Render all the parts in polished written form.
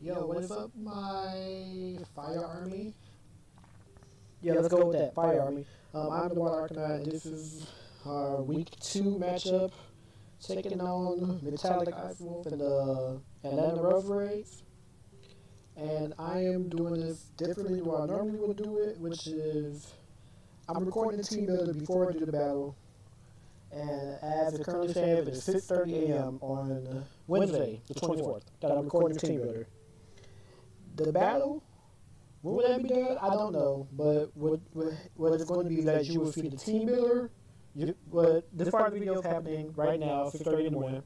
Yo, what is up, my Fire Army? Yeah, let's go with that, Fire Army. I'm the Water Arcanine, and this is our Week 2 matchup, taking on Metallic Ice Wolf and the Atlanta Roserades. And I am doing this differently than what I normally would do it, which is I'm recording the team builder before I do the battle. And as it currently stands, it's 6:30 a.m. on Wednesday, the 24th, that I'm recording the team builder. The battle, when will that be done? I don't know, but what it's going to be is that you will see the team builder. This part of the video is happening right now, 6:30 in the morning.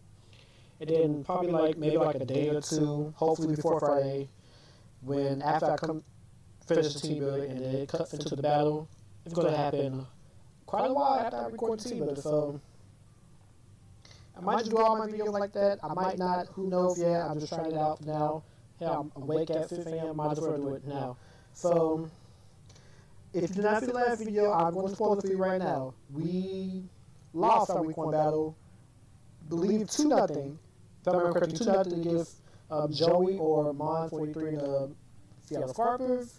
And then probably maybe a day or two, hopefully before Friday, when after I finish the team builder and then it cuts into the battle, it's going to happen quite a while after I record the team builder. So I might just do all my videos like that. I might not. Who knows yet? I'm just trying it out now. Yeah, I'm awake at 6 a.m. Might as well do it now. So if you did not see the last video, I'm going to spoil it for you right now. We lost our Week 1 battle. Believe 2-0. If I remember correctly, 2-0 against Joey or Mon43 in the Seattle Scarpers.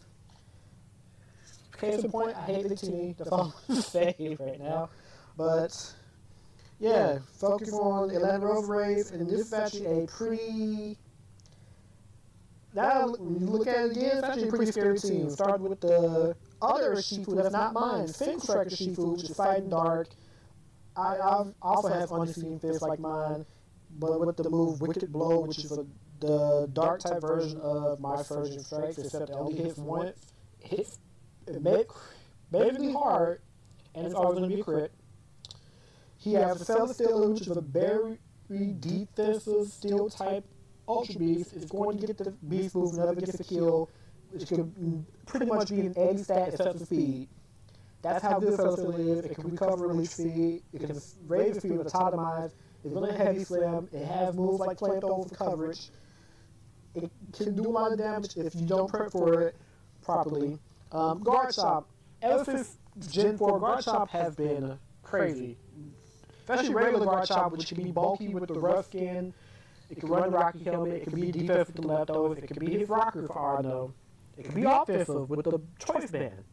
Case in point, I hate the team. That's all I'm going to say right now. But yeah, focus on Atlanta Roserades, and this is actually a pretty. Now, when you look at it again, it's actually a pretty scary team. Started with the other Urshifu that's not mine, Single Striker Urshifu, which is fighting dark. I also have Undefeating Fist like mine, but with the move Wicked Blow, which is the dark type version of my Surging Strikes, except it only hits once. It basically hard, and it's always going to be a crit. He has a Celesteela, which is a very defensive steel type Ultra Beast. Is going to get the Beast move whenever it gets a kill, which can pretty much be an 80 stat except for speed. That's how good Celesteela is. It can recover release speed. It can raise the speed with a Totemize. It's really heavy slam. It has moves like Flamethrower for coverage. It can do a lot of damage if you don't prep for it properly. Guard Chop. Ever since Gen 4, Guard Chop has been crazy. Especially regular Guard Chop, which can be bulky with the rough skin. It can run the Rocky Helmet. It can be defensive with the leftovers. It can be his rocker for all I know. It can be offensive with the Choice Band.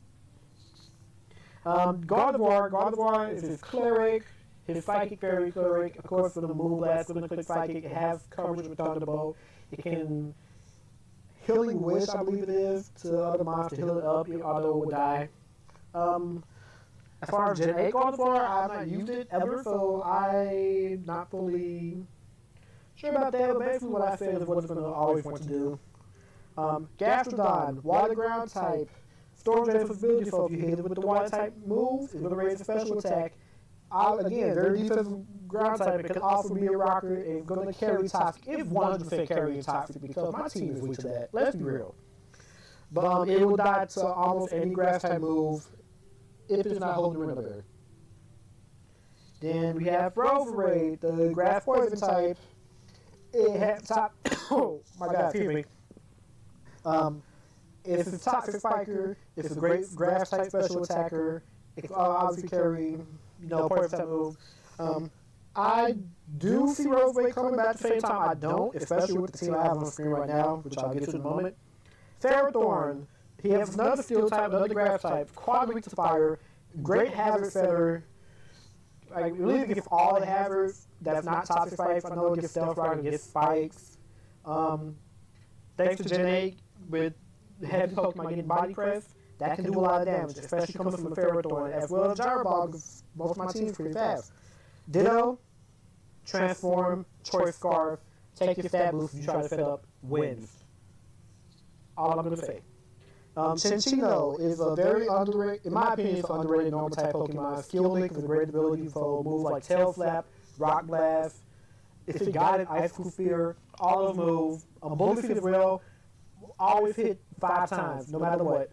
Gardevoir is his Cleric, his Psychic Fairy Cleric. Of course, for the Moonblast, going to click Psychic. It has coverage with Thunderbolt. It can Healing Wish, I believe it is, to other monsters to heal it up, although it would die. As far as Gen 8 Gardevoir, I've not used it ever, so I'm not fully sure about that, but basically what I say is what it's going to always want to do. Gastrodon, Water Ground type. Storm Drain ability, so if you hit it with the Water type move, it's going to raise the special attack. Again, very defensive ground type. It can also be a rocker. It's going to carry Toxic. It's 100% carrying Toxic because my team is weak to that. Let's be real. But it will die to almost any grass type move if it's not holding Rillabear. Then we have Roserade, the grass poison type. It has top. Oh my god, excuse me. It's a toxic spiker. It's a great grass type special attacker. It can obviously carry, poison type move. I do see Roserade coming back at the same time. I don't, especially with the team I have on the screen right now, which I'll get to in a moment. Ferrothorn. He has another steel type, another grass type, quad weak to fire, great hazard setter. Really against all the hazards that's not toxic spikes. I know it gets stealth rock, it gets spikes. Thanks to Gen 8 with heavy Pokemon getting body press, that can do a lot of damage, especially coming from the Ferrothorn, as well as Gyro Ball, because most of my team's pretty fast. Ditto, Transform, Choice Scarf, take your stat boost if you try to set up wins. All I'm going to say. Cinccino is a very underrated, in my opinion, it's an underrated normal type Pokemon. Skill Link with a great ability for moves like Tail Slap, Rock Blast. If it got it, Ice Cool Spear, all those moves. Bullet Feed as well, always hit 5 times, no matter what.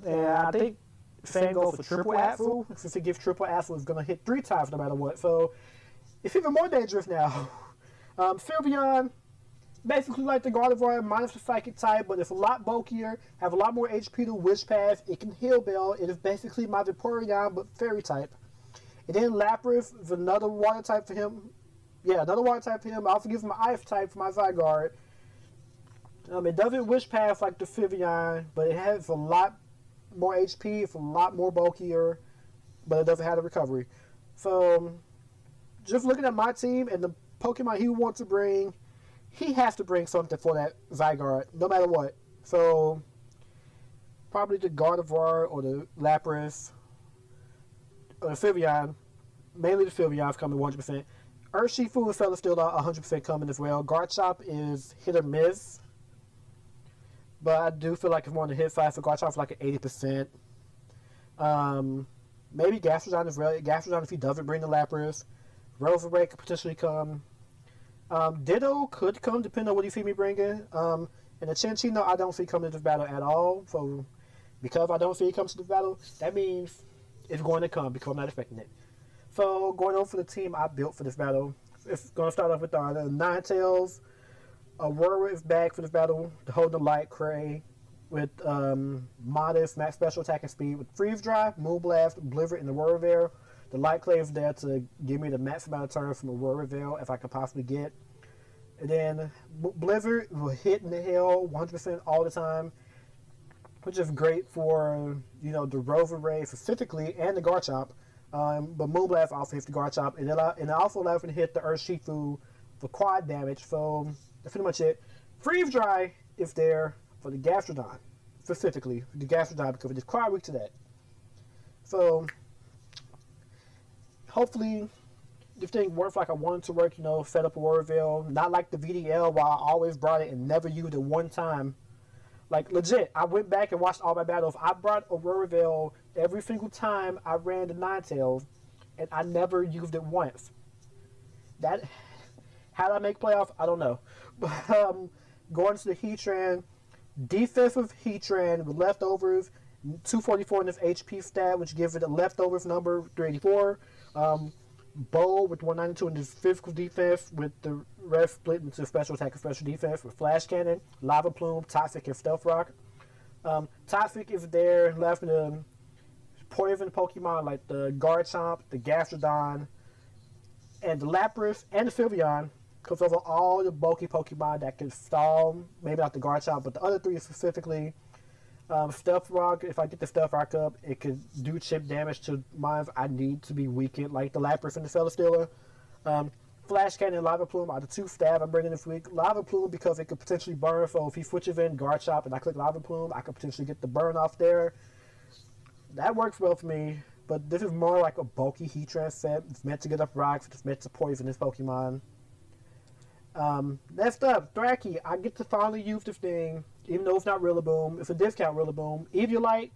And I think same goes for Triple Axle. Since it gives Triple Axle, it's going to hit 3 times no matter what. So it's even more dangerous now. Sylveon. Basically like the Gardevoir minus the Psychic type, but it's a lot bulkier, have a lot more HP to Wish Pass. It can Heal Bell. It is basically my Vaporeon, but Fairy type. And then Lapras is another Water type for him. Yeah, another Water type for him. I also give him an Ice type for my Zygarde. It doesn't wish path like the Phivion, but it has a lot more HP, it's a lot more bulkier, but it doesn't have the recovery. So, just looking at my team and the Pokemon he wants to bring, he has to bring something for that Zygarde, no matter what. So, probably the Gardevoir or the Lapras or the Phivion. Mainly the Phivion coming 100%. Urshifu and Fella still 100% coming as well. Garchomp is hit or miss. But I do feel like it's more on the hit side for Garchomp for like an 80%. Maybe Gastrodon as well. Gastrodon if he doesn't bring the Lapras. Roserades could potentially come. Ditto could come depending on what you see me bringing. And the Chinchino I don't see coming to this battle at all. So because I don't see it come to this battle, that means it's going to come because I'm not expecting it. So going over for the team I built for this battle, it's going to start off with the Ninetales. Aurora is back for this battle to hold the Light Cray with modest max special attack and speed with Freeze Dry, Moonblast, Blizzard, and Aurora Veil. The Light Clay is there to give me the max amount of turns from Aurora Veil if I could possibly get. And then Blizzard will hit in the hell 100% all the time, which is great for the Roserades specifically and the Garchomp. But Moonblast also hits the Garchomp, and it also allows me to hit the Urshifu for quad damage. So that's pretty much it. Freeze Dry is there for the Gastrodon, specifically the Gastrodon because it is quite weak to that. So hopefully this thing works like I wanted to work. Set up a Aurora Veil, not like the VDL where I always brought it and never used it one time. Like legit, I went back and watched all my battles. I brought Aurora Veil every single time I ran the Ninetales, and I never used it once. How did I make playoffs? I don't know. But going to the Heatran, defensive Heatran with leftovers, 244 in this HP stat, which gives it a leftovers number 384. Bowl with 192 in his physical defense, with the rest split into special attack and special defense with Flash Cannon, Lava Plume, Toxic, and Stealth Rock. Toxic is there, left in the poison Pokemon like the Garchomp, the Gastrodon, and the Lapras, and the Phivion, because those are all the bulky Pokemon that can stall, maybe not the Garchomp, but the other three specifically. Stealth Rock, if I get the Stealth Rock up, it could do chip damage to mines I need to be weakened, like the Lapras and the Celesteela. Flash Cannon and Lava Plume are the two stab I'm bringing this week. Lava Plume because it could potentially burn, so if he switches in Garchomp and I click Lava Plume, I could potentially get the burn off there. That works well for me, but this is more like a bulky Heatran set. It's meant to get up rocks, it's meant to poison this Pokemon. Next up, Thwackey. I get to finally use this thing, even though it's not Rillaboom. It's a discount Rillaboom. Eviolite,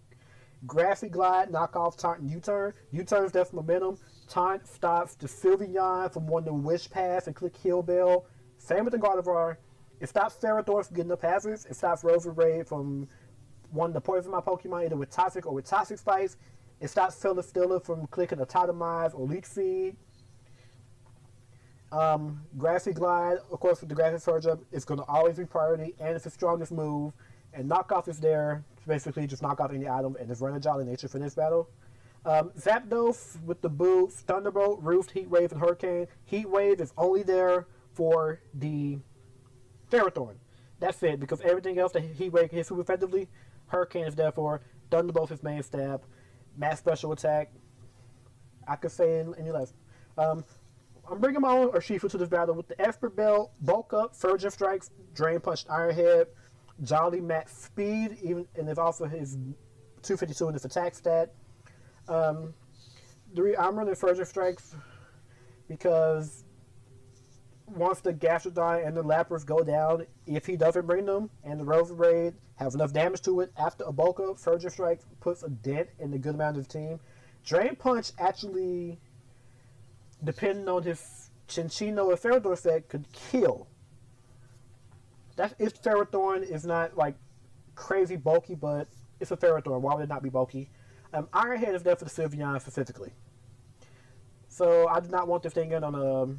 Grassy Glide, knockoff Taunt, and U-Turn. U-Turn is there for momentum. Taunt stops the Phivion from wanting to Wish Pass and click Heal Bell. Same with the Gardevoir. It stops Ferrothorn from getting up hazards. It stops Roserades from wanting to poison my Pokemon either with Toxic or with Toxic Spice. It stops Celesteela from clicking a Totemize or Leech Feed. Grassy Glide, of course, with the Grassy Surge Up, it's going to always be priority, and it's the strongest move. And Knockoff is there to basically just knock off any item, and it's running jolly nature for this battle. Zapdos with the boots, Thunderbolt, Roost, Heat Wave, and Hurricane. Heat Wave is only there for the Ferrothorn. That's it, because everything else that Heat Wave hits super effectively, Hurricane is there for. Thunderbolt is main stab. Mass special attack. I could say in your life. I'm bringing my own Urshifu to this battle with the Expert Belt, Bulk Up, Surgeon Strikes, Drain Punch, Iron Head, Jolly Max Speed, even, and there's also his 252 in his attack stat. I'm running Surgeon Strikes because once the Gastrodon and the Lapras go down, if he doesn't bring them, and the Roserade have enough damage to it after a Bulk Up, Surgeon Strike puts a dent in the good amount of the team. Drain Punch actually, depending on his Chinchino or Ferrothorn effect, could kill. That's if Ferrothorn is not like crazy bulky, but it's a Ferrothorn. Why would it not be bulky? Iron Head is there for the Phivion specifically. So I did not want this thing in on a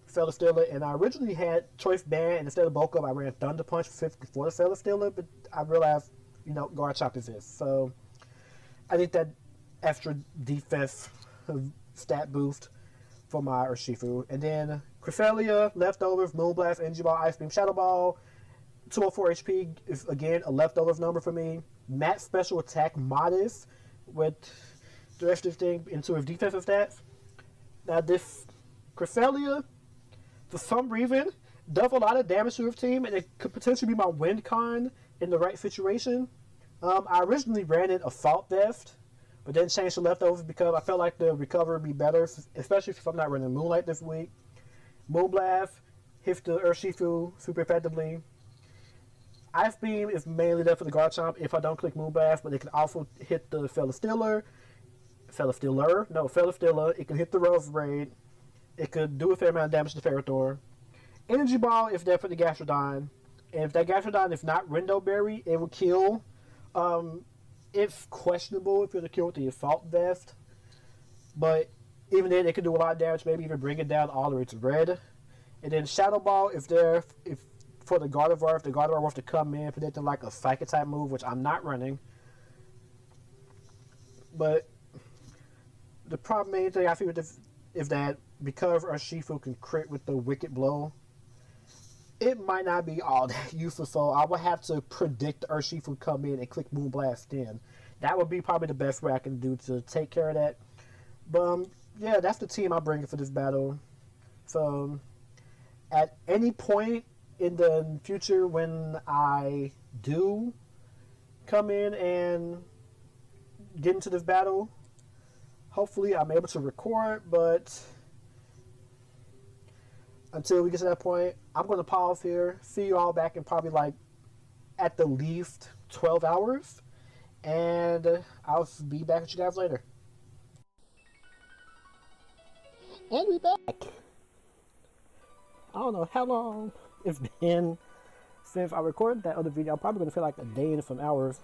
Celesteela, and I originally had Choice Band, and instead of Bulk Up, I ran Thunder Punch specifically for the Celesteela, but I realized, Garchomp is this. So I need that extra defense stat boost for my Urshifu. And then Cresselia, Leftovers, Moonblast, Energy Ball, Ice Beam, Shadow Ball. 204 HP is again a leftover number for me. Max special attack modest with the rest of the thing into his defensive stats. Now this Cresselia, for some reason, does a lot of damage to his team, and it could potentially be my win con in the right situation. I originally ran it Assault Vest, but then changed to leftovers because I felt like the recovery would be better, especially if I'm not running Moonlight this week. Moonblast hits the Urshifu super effectively. Ice Beam is mainly there for the Garchomp if I don't click Moonblast, but it can also hit the Felistilla. It can hit the Roserades. It could do a fair amount of damage to Ferrothor. Energy Ball is there for the Gastrodon. And if that Gastrodon is not Rindo Berry, it will kill. It's questionable if it's a kill with the Assault Vest. But even then, it can do a lot of damage, maybe even bring it down all the way to red. And then Shadow Ball is there for the Gardevoir, if the Gardevoir wants to come in, predicting like a Psychic type move, which I'm not running. But the main thing I feel with this is that because Urshifu can crit with the Wicked Blow, it might not be all that useful, so I would have to predict Urshifu come in and click Moonblast in. That would be probably the best way I can do to take care of that. But yeah, that's the team I'm bringing for this battle. So at any point in the future when I do come in and get into this battle, hopefully I'm able to record, but until we get to that point, I'm going to pause here. See you all back in probably like at the least 12 hours. And I'll be back with you guys later. And we back. I don't know how long it's been since I recorded that other video. I'm probably going to feel like a day and some hours.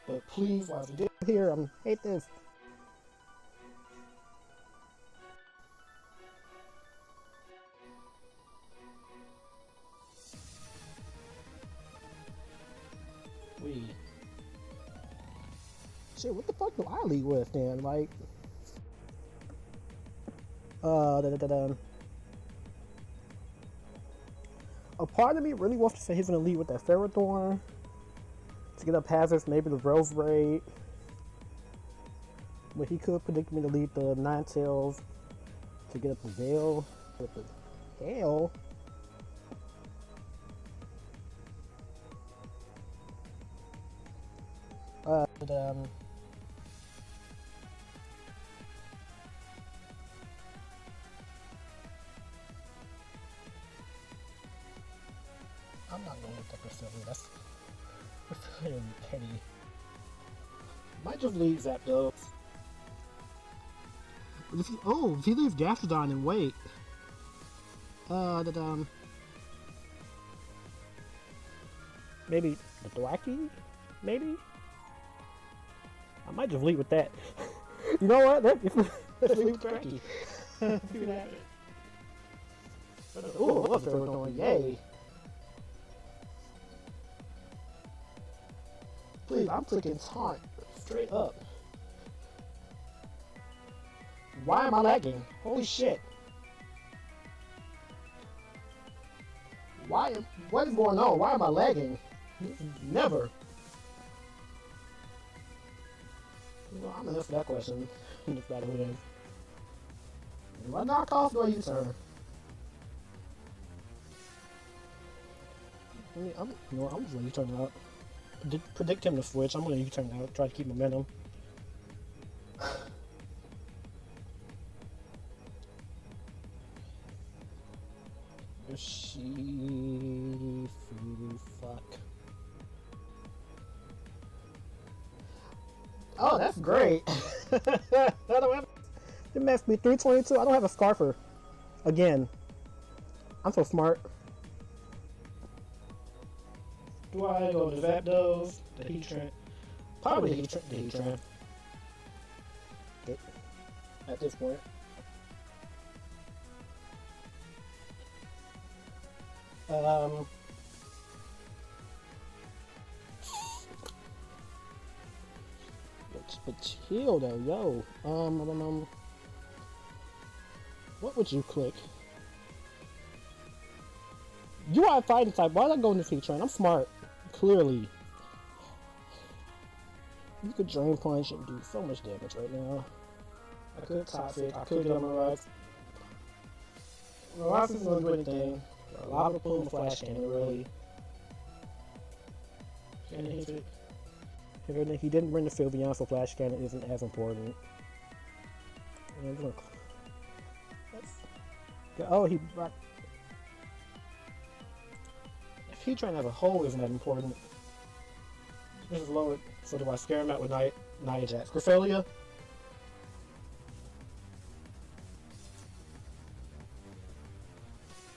But please, while you're here, I hate this. Shit, what the fuck do I lead with then? Like, a part of me really wants to say he's gonna lead with that Ferrothorn to get up hazards, maybe the Roserade. But he could predict me to lead the Ninetales to get up the Veil. What the hell? I'm not going to take this silly. That's really petty. Might just leave Zapdos. If he leaves Gastrodon and wait. Maybe the Thwackey? Maybe? I might just leave with that. You know what? Let's leave with Thwackey. See what happens. Ooh, I love Ferrothorn. Yay. Please, I'm clicking taunt straight up. Why am I lagging? Holy shit. What is going on? Why am I lagging? Never. Well, I'm gonna answer that question. This battle is. Do I knock off or U-turn? I'm just gonna U-turn it out. Predict him to switch. I'm gonna U-turn it out. Try to keep momentum. Urshifu, fuck. Oh, that's great. I don't have. It messed me 322. I don't have a Scarfer. Again. I'm so smart. Do I go to Zapdos? The Heatran? Probably the Heatran. At this point. But chill though, yo. What would you click? You are a fighting type. Why did I go into Heatran? I'm smart. Clearly. You could Drain Punch and do so much damage right now. I could Toxic. I could get on my rocks. Rocks isn't going to do anything. Lava Plume, Flash Cannon, really. Cannon hits it. He didn't bring the Sylveon, so Flash Cannon isn't as important. Oh, he brought... If Heatran has a hole, isn't that important? This is lowered, so do I scare him out with Nia Jax? Cresselia?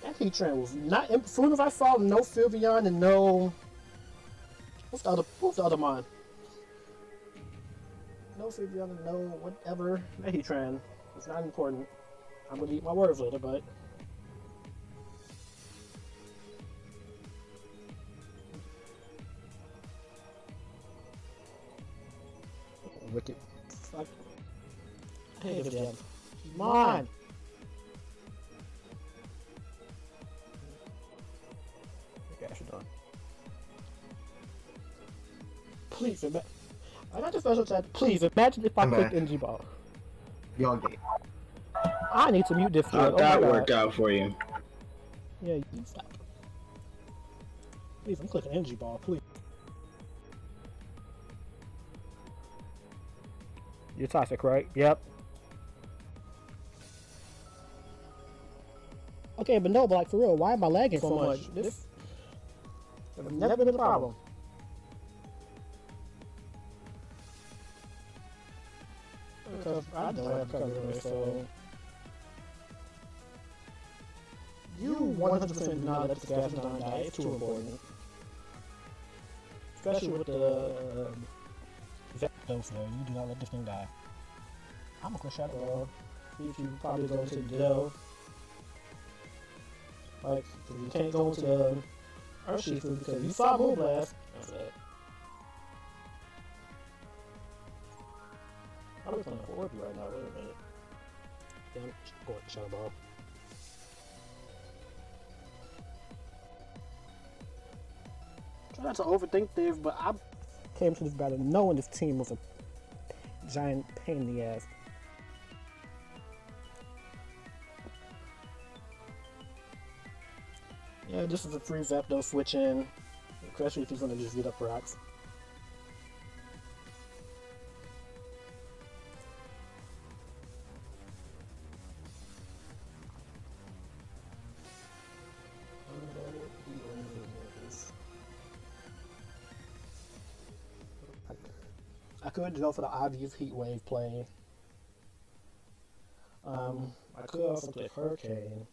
That Heatran was not... As soon as I saw no Sylveon and no... What's the other mon? No Sylveon and no whatever. That Heatran is not important. I'm gonna eat my words later, but... Wicked. Fuck. I hate this damn. Come on! Okay, I should done. Please, I got the special chat. Please, imagine if I clicked NG Ball. Y'all gay. I need to mute this field. That worked out for you. Yeah, you stop. Please, I'm clicking NG Ball, please. You're toxic, right? Yep. Okay, but no, but like for real, why am I lagging so much? This has never been a problem. Because I don't have coverage, so... You 100% do not let the Gastrodon die, it's too important. Especially with the... Zapdos there, you do not let this thing die. I'm gonna click Shadow Ball. See if you probably go into the Ditto. Like, if you can't go into the Urshifu because you saw Moon Blast, that's it. I'm playing a Orby right now, wait a minute. Damn it, go into Shadow Ball. Try not to overthink things, but I came to this battle knowing this team was a giant pain in the ass. Yeah, this is a free Zapdos switch in. Especially if he's gonna just beat up rocks. I could go for the obvious Heat Wave play. I could also play Hurricane.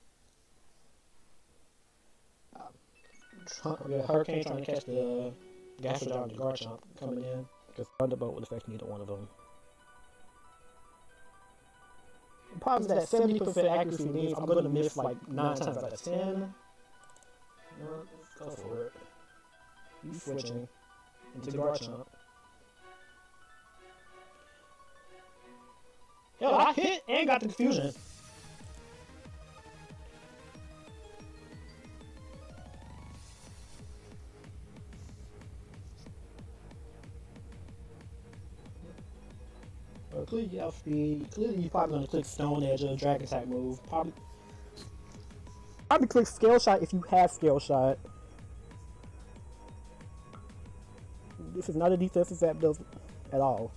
Hurricane trying to catch the Gastrodon and the Garchomp coming in. Because Thunderbolt would affect neither one of them. The problem is that 70% accuracy means I'm going to miss like 9 times out of 10. You know, let's go for it. You switching into Garchomp. Hell, I hit and got the confusion. Clearly you have speed. Clearly you're probably gonna click Stone Edge or Dragon type move. Probably click Scale Shot if you have Scale Shot. This is not a defensive Zapdos at all.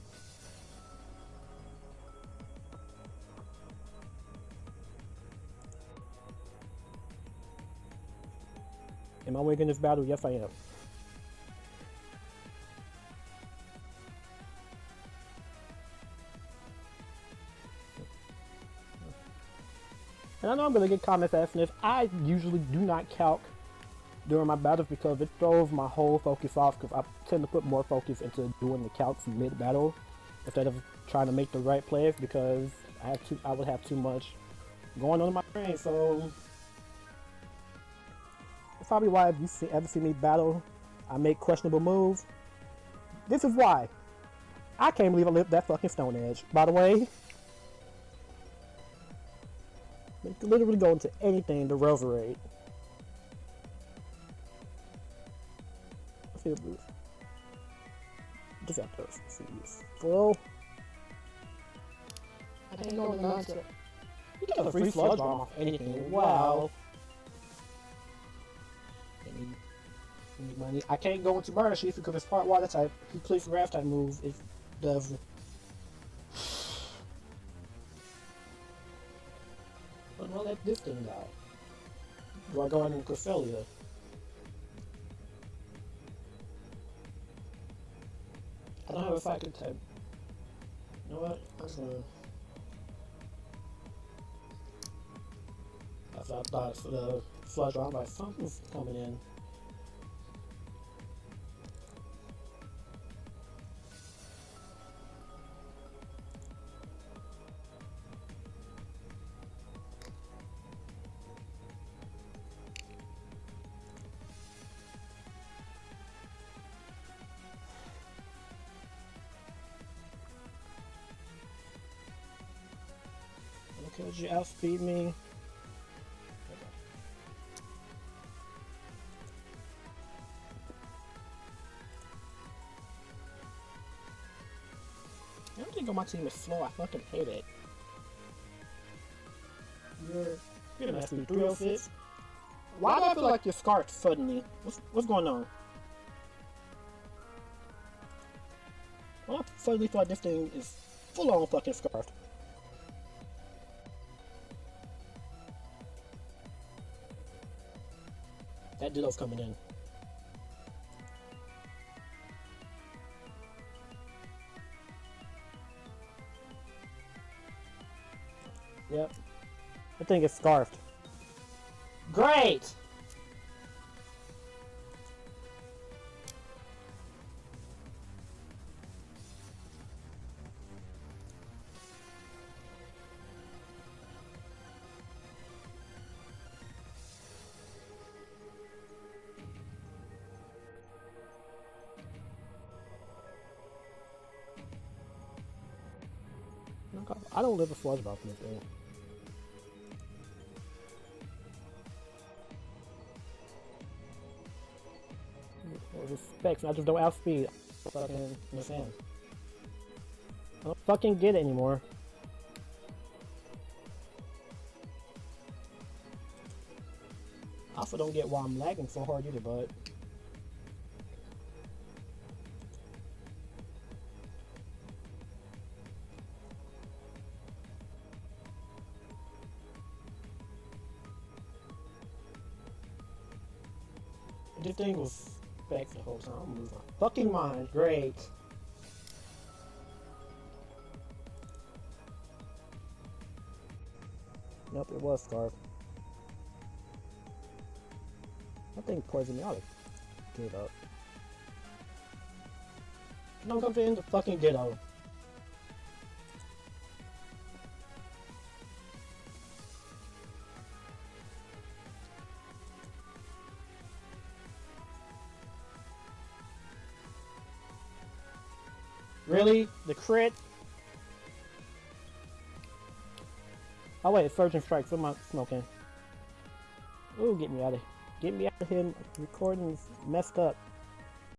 Am I winning this battle? Yes, I am. And I know I'm going to get comments asking this. I usually do not calc during my battles because it throws my whole focus off because I tend to put more focus into doing the calcs mid-battle instead of trying to make the right plays because I would have too much going on in my brain. So that's probably why if you ever see me battle, I make questionable moves. This is why. I can't believe I lived that fucking Stone Edge. By the way, they can literally go into anything to Roserade. field boost. This Zapdos is full. I can't go to Ninetales. You got a free sludge bomb off anything. Wow. Any money. I can't go into Murder Sheila because it's part water type. He plays grass type move. It does. But well, let this thing die. Do I go into Cresselia? I don't have a fighting type. You know what? I'm just gonna. I thought for the sludge bomb, like something's coming in. Because you outspeed me. Everything on my team is slow. I fucking hate it. You're gonna ask me 306. Why do I feel like you're scarred suddenly? What's going on? Why do I suddenly feel like this thing is full on fucking scarred? That Ditto's coming in. Yep. I think it's scarfed. Great! I don't live a sludge about this thing. Respect, I just don't outspeed. Fucking fan. I don't fucking get it anymore. I also don't get why I'm lagging so hard either, but this thing was back the whole time. I'm losing my fucking mind. Great. Nope, it was Scarf. That thing poisoned me. I ought to give up. No, come in the fucking Ditto. Really? The crit? Oh wait, Surgeon Strikes. What am I smoking? Ooh, get me out of here. Get me out of here. Recording's messed up.